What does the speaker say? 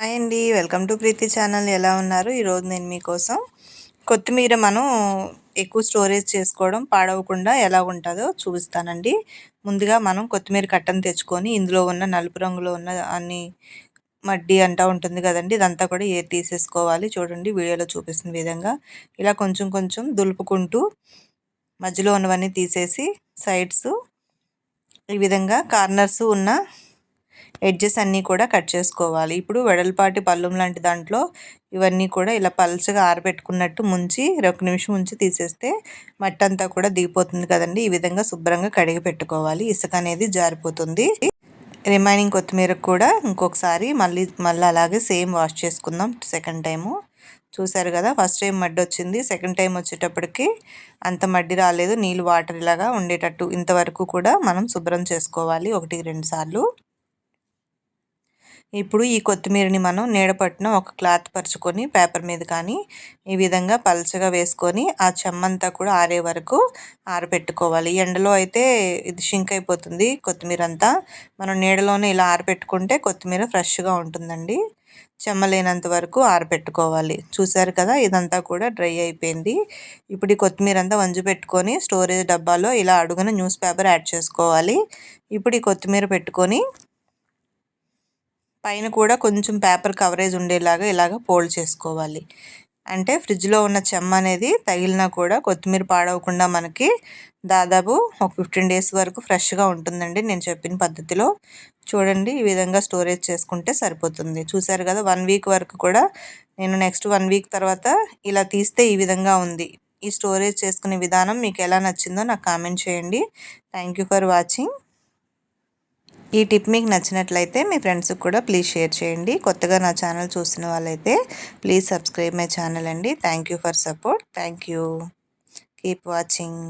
Hi అండి, welcome to Preethi channel. ఎలా ఉన్నారు? ఈరోజు నేను మీకోసం కొత్తిమీర మనం ఎక్కువ స్టోరేజ్ చేసుకోవడం పాడవకుండా ఎలా ఉంటుందో చూపిస్తానండి. ముందుగా మనం కొత్తిమీర కట్టను తెచ్చుకొని ఇందులో ఉన్న నలుపు రంగులో ఉన్న అన్ని మడ్డి అంటా ఉంటుంది కదండి, ఇదంతా కూడా తీసేసుకోవాలి. చూడండి, వీడియోలో చూపిస్తున్న విధంగా ఇలా కొంచెం కొంచెం దులుపుకుంటూ మధ్యలో ఉన్నవన్నీ తీసేసి సైడ్స్ ఈ విధంగా కార్నర్స్ ఉన్న ఎడ్జెస్ అన్నీ కూడా కట్ చేసుకోవాలి. ఇప్పుడు వెడల్పాటి పళ్ళెం లాంటి దాంట్లో ఇవన్నీ కూడా ఇలా పల్చగా ఆరబెట్టుకున్నట్టు ముంచి 1 నిమిషం ఉంచి తీసేస్తే మట్టి అంతా కూడా దిగిపోతుంది కదండి. ఈ విధంగా శుభ్రంగా కడిగి పెట్టుకోవాలి. ఇసుక అనేది జారిపోతుంది. రిమైనింగ్ కొత్తిమీర కూడా ఇంకొకసారి మళ్ళీ అలాగే సేమ్ వాష్ చేసుకుందాం. సెకండ్ టైము చూసారు కదా, ఫస్ట్ టైం మడ్డి వచ్చింది, సెకండ్ టైం వచ్చేటప్పటికి అంత మడ్డి రాలేదు. నీళ్ళు వాటర్ ఇలాగా ఉండేటట్టు ఇంతవరకు కూడా మనం శుభ్రం చేసుకోవాలి 1-2 సార్లు. ఇప్పుడు ఈ కొత్తిమీరని మనం నీడపట్టున ఒక క్లాత్ పరుచుకొని పేపర్ మీద కానీ ఈ విధంగా పల్చగా వేసుకొని ఆ చెమ్మంతా కూడా ఆరే వరకు ఆరబెట్టుకోవాలి. ఎండలో అయితే ఇది షింక్ అయిపోతుంది కొత్తిమీర అంతా. మనం నీడలోనే ఇలా ఆరబెట్టుకుంటే కొత్తిమీర ఫ్రెష్గా ఉంటుందండి. చెమ్మ లేనంత వరకు ఆరబెట్టుకోవాలి. చూసారు కదా, ఇదంతా కూడా డ్రై అయిపోయింది. ఇప్పుడు ఈ కొత్తిమీర అంతా వంచి పెట్టుకొని స్టోరేజ్ డబ్బాలో ఇలా అడుగున న్యూస్ పేపర్ యాడ్ చేసుకోవాలి. ఇప్పుడు ఈ కొత్తిమీర పెట్టుకొని పైన కూడా కొంచెం పేపర్ కవరేజ్ ఉండేలాగా ఇలాగ ఫోల్డ్ చేసుకోవాలి. అంటే ఫ్రిడ్జ్లో ఉన్న చెమ్మ అనేది తగిలినా కూడా కొత్తిమీర పాడవకుండా మనకి దాదాపు ఒక 15 డేస్ వరకు ఫ్రెష్గా ఉంటుందండి నేను చెప్పిన పద్ధతిలో. చూడండి, ఈ విధంగా స్టోరేజ్ చేసుకుంటే సరిపోతుంది. చూసారు కదా, 1 వీక్ వరకు కూడా నేను నెక్స్ట్ 1 వీక్ తర్వాత ఇలా తీస్తే ఈ విధంగా ఉంది. ఈ స్టోరేజ్ చేసుకునే విధానం మీకు ఎలా నచ్చిందో నాకు కామెంట్ చేయండి. Thank you for watching. ఈ టిప్ మీకు నచ్చినట్లయితే మీ ఫ్రెండ్స్కి కూడా ప్లీజ్ షేర్ చేయండి. కొత్తగా నా ఛానల్ చూస్తున్న వాళ్ళైతే ప్లీజ్ సబ్స్క్రైబ్ మై ఛానల్ అండి. Thank you for support. Thank you. Keep watching.